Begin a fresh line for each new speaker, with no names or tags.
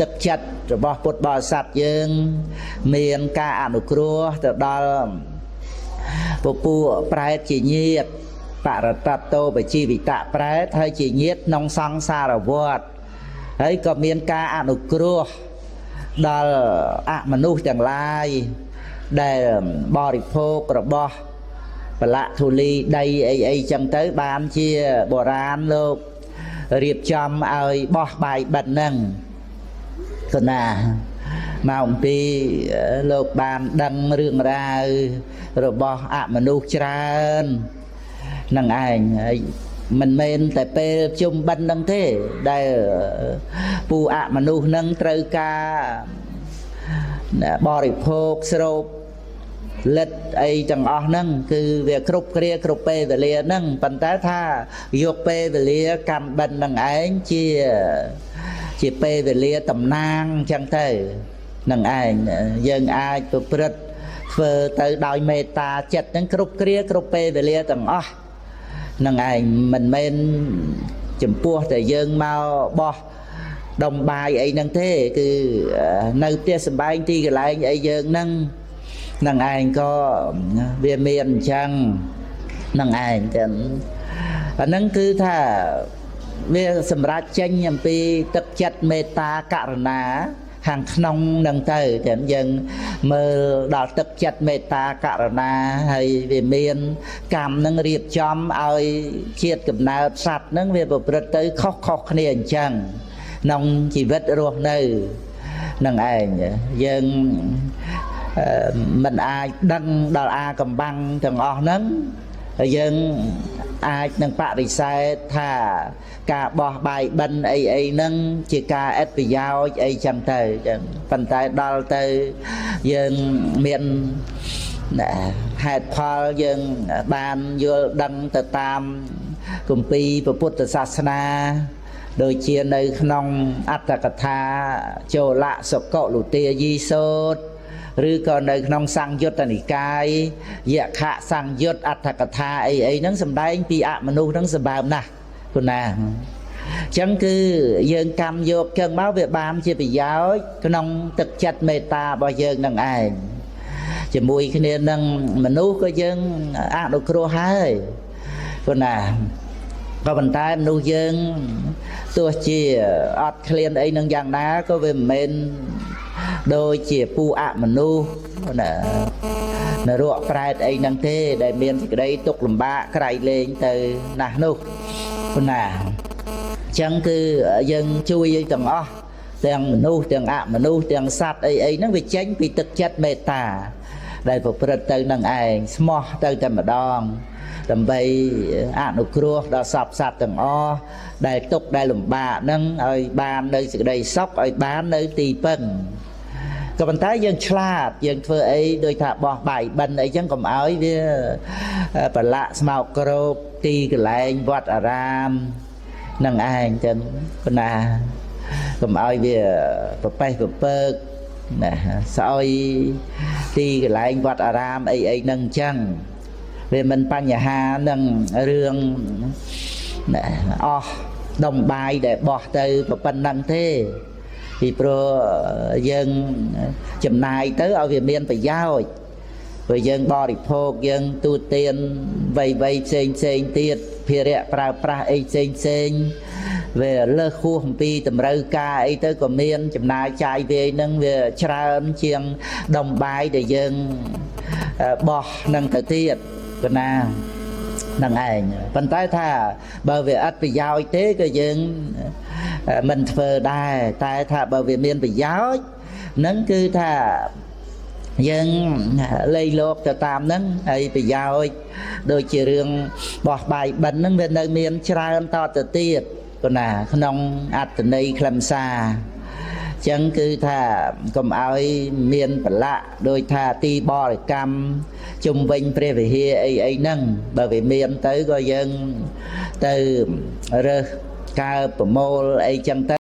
ទឹកចិត្តរបស់ពុទ្ធបរិស័ទយើងមានការអនុគ្រោះទៅដល់ពពួកប្រែតជាញាតិបរតតោបជីវិតៈប្រែតហើយជាញាតិក្នុងសង្សារវដ្តហើយក៏មានការអនុគ្រោះដល់អមនុស្សទាំងឡាយដែលបរិភោគរបស់បលៈធូលីដីអីចឹងទៅបានជាបុរាណលោករៀបចំឲ្យបោះបាយបិណ្ឌហ្នឹងគណាមកអំពីលោកបានដឹងរឿងរ៉ាវរបស់អមនុស្សច្រើននឹងឯងហើយមិនមែនតែពេលជុំបិណ្ឌហ្នឹងទេដែលពូអមនុស្សហ្នឹងត្រូវការបរិភោគស្រូបលិតអីទាំងអស់ហ្នឹងគឺវាគ្រប់គ្រាគ្រប់ពេលវេលាហ្នឹងប៉ុន្តែថាយកពេលវេលាកម្មបិណ្ឌហ្នឹងឯងជាពេលវេលាតំណាងអញ្ចឹងទៅនឹងឯងយើងអាចប្រព្រឹត្តធ្វើទៅដោយមេត្តាចិត្តហ្នឹងគ្រប់គ្រាគ្រប់ពេលវេលាទាំងអស់នឹងឯងមិនមែនចំពោះតែយើងមកបោះដុំបាយអីហ្នឹងទេគឺនៅផ្ទះសម្បែងទីកន្លែងអីយើងហ្នឹងនឹងឯងក៏វាមានអញ្ចឹងនឹងឯងចឹងអាហ្នឹងគឺថាវាសម្រាប់ចេញអំពីទឹកចិត្តមេត្តាករុណាខាងក្នុងនឹងទៅតែយើងមើលដល់ទឹកចិត្តមេត្តាករុណាហើយវាមានកម្មនឹងរៀបចំឲ្យជាតិកំណើតសត្វនឹងវាប្រព្រឹត្តទៅខុសគ្នាអញ្ចឹងក្នុងជីវិតរស់នៅនឹងឯងយើងមិនអាចដឹងដល់អាកំបាំងទាំងអស់ហ្នឹងហើយយើងអាចនឹងបដិសេធថាការបោះបាយបិណ្ឌអីហ្នឹងជាការឥតប្រយោជន៍អីចឹងទៅប៉ុន្តែដល់ទៅយើងមានហេតុផលយើងបានយល់ដឹងទៅតាមគម្ពីរពុទ្ធសាសនាដូចជានៅក្នុងអត្តកថាចូលៈសុកលុទាយីសូត្រឬក៏នៅក្នុងសង្យុត្តនិកាយយខៈសង្យុត្តអត្ថកថាអីហ្នឹងសម្ដែងពីអមនុស្សហ្នឹងសម្បើមណាស់គណាអញ្ចឹងគឺយើងកម្មយកចឹងមកវាបានជាប្រយោជន៍ក្នុងទឹកចិត្តមេត្តារបស់យើងនឹងឯងជាមួយគ្នានឹងមនុស្សក៏យើងអនុគ្រោះហើយគណាក៏ប៉ុន្តែមនុស្សយើងទោះជាអត់ឃ្លានអីនឹងយ៉ាងណាក៏វាមិនមែនដូចជាពូអមនុស្សនរកប្រែតអីហ្នឹងទេដែលមានសេចក្តីទុក្ខលំបាកក្រៃលែងទៅណាស់នោះណាអញ្ចឹងគឺយើងជួយឲ្យទាំងអស់ទាំងមនុស្សទាំងអមនុស្សទាំងសត្វអីហ្នឹងវាចេញពីទឹកចិត្តមេត្តាដែលប្រព្រឹត្តទៅនឹងឯងស្មោះទៅតែម្ដងដើម្បីអនុគ្រោះដល់សពសត្វទាំងអស់ដែលទុក្ខដែលលំបាកហ្នឹងឲ្យបាននៅសេចក្តីសុខឲ្យបាននៅទីពឹងក៏ប៉ុន្តែយើងឆ្លាតយើងធ្វើអីដោយថាបោះបាយបិណ្ឌអីចឹងកុំឲ្យវាប្រឡាក់ស្មោកគ្រោកទីកន្លែងវត្តអារាមនឹងឯងចឹងប៉ុណ្ណាកុំឲ្យវាប្រប៉េះប្រពើកណាស្អុយទីកន្លែងវត្តអារាមអីហ្នឹងអញ្ចឹងវាមិនបញ្ហានឹងរឿងអស់ដុំបាយដែលបោះទៅប៉ុណ្ណឹងទេពីព្រោះយើងចំណាយទៅឲ្យវាមានប្រយោជន៍ព្រោះយើងបរិភោគយើងទូទានវ័យផ្សេងទៀតភារៈប្រើប្រាស់អីផ្សេងវាលើសខួសអំពីតម្រូវការអីទៅក៏មានចំណាយចាយវាយនឹងវាច្រើនជាងដុំបាយដែលយើងបោះនឹងទៅទៀតកណានឹងឯងប៉ុន្តែថាបើវាអត់ប្រយោជន៍ទេក៏យើងមិនធ្វើដែរតែថាបើវាមានប្រយោជន៍នឹងគឺថាយើងលៃលោកទៅតាមហ្នឹងហើយប្រយោជន៍ដូចជារឿងបោះបាយបិណ្ឌហ្នឹងវានៅមានច្រើនតទៅទៀតគណាក្នុងអត្តន័យខ្លឹមសារចឹងគឺថាកុំឲ្យមានប្រឡាក់ដោយថាទីបរិកម្មជុំវិញព្រះវិហារអីហ្នឹងបើវាមានទៅក៏យើងទៅរើសកើប្រមូលអីចឹងទៅ